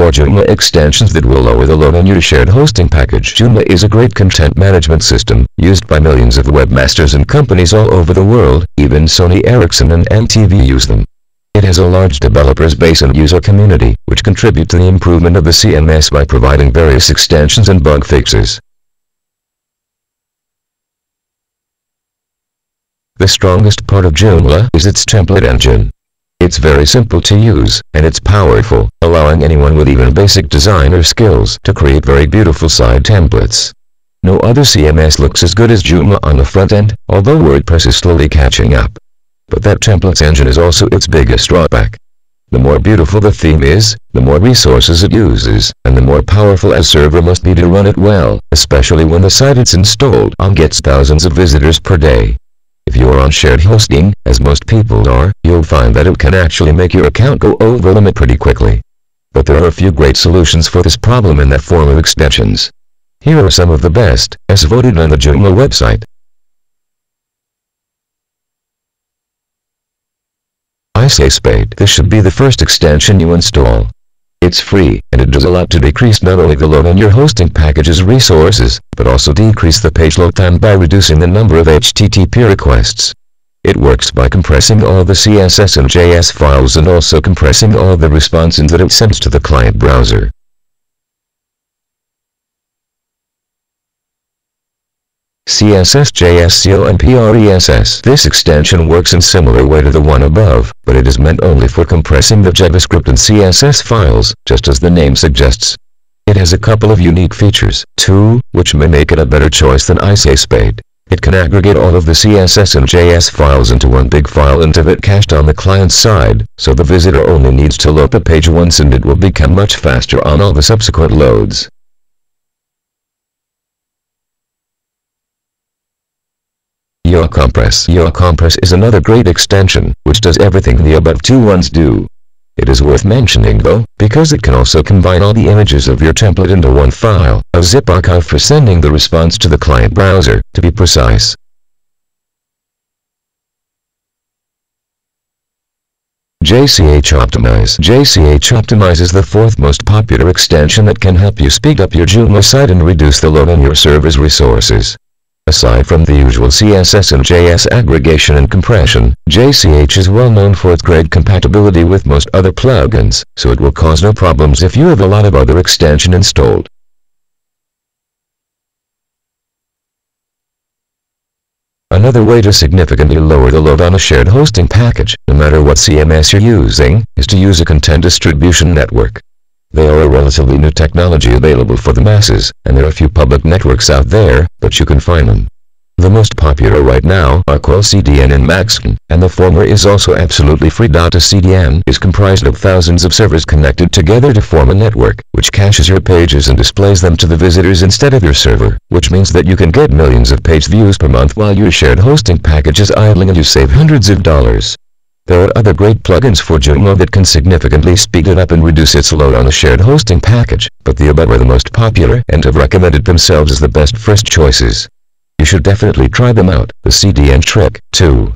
4 Joomla extensions that will lower the load on your shared hosting package. Joomla is a great content management system, used by millions of webmasters and companies all over the world. Even Sony Ericsson and MTV use them. It has a large developers base and user community, which contribute to the improvement of the CMS by providing various extensions and bug fixes. The strongest part of Joomla is its template engine. It's very simple to use, and it's powerful, allowing anyone with even basic designer skills to create very beautiful side templates. No other CMS looks as good as Joomla on the front end, although WordPress is slowly catching up. But that templates engine is also its biggest drawback. The more beautiful the theme is, the more resources it uses, and the more powerful a server must be to run it well, especially when the site it's installed on gets thousands of visitors per day. If you are on shared hosting, as most people are, you'll find that it can actually make your account go over limit pretty quickly. But there are a few great solutions for this problem in that form of extensions. Here are some of the best, as voted on the Joomla website. iSaySpade. This should be the first extension you install. It's free, and it does a lot to decrease not only the load on your hosting package's resources, but also decrease the page load time by reducing the number of HTTP requests. It works by compressing all the CSS and JS files and also compressing all the responses that it sends to the client browser. CSS, JS, CO, and PRESS. This extension works in similar way to the one above, but it is meant only for compressing the JavaScript and CSS files, just as the name suggests. It has a couple of unique features, too, which may make it a better choice than iSaySpade. It can aggregate all of the CSS and JS files into one big file and have it cached on the client side, so the visitor only needs to load the page once and it will become much faster on all the subsequent loads. Compress. Compress is another great extension, which does everything the above two ones do. It is worth mentioning though, because it can also combine all the images of your template into one file, a zip archive for sending the response to the client browser, to be precise. JCH Optimize. JCH Optimize is the fourth most popular extension that can help you speed up your Joomla site and reduce the load on your server's resources. Aside from the usual CSS and JS aggregation and compression, JCH is well known for its great compatibility with most other plugins, so it will cause no problems if you have a lot of other extensions installed. Another way to significantly lower the load on a shared hosting package, no matter what CMS you're using, is to use a content distribution network. They are a relatively new technology available for the masses, and there are a few public networks out there, but you can find them. The most popular right now are called CDN and Maxon, and the former is also absolutely free. A CDN is comprised of thousands of servers connected together to form a network, which caches your pages and displays them to the visitors instead of your server, which means that you can get millions of page views per month while your shared hosting package is idling and you save hundreds of dollars. There are other great plugins for Joomla that can significantly speed it up and reduce its load on a shared hosting package, but the above are the most popular and have recommended themselves as the best first choices. You should definitely try them out. The CDN trick, too,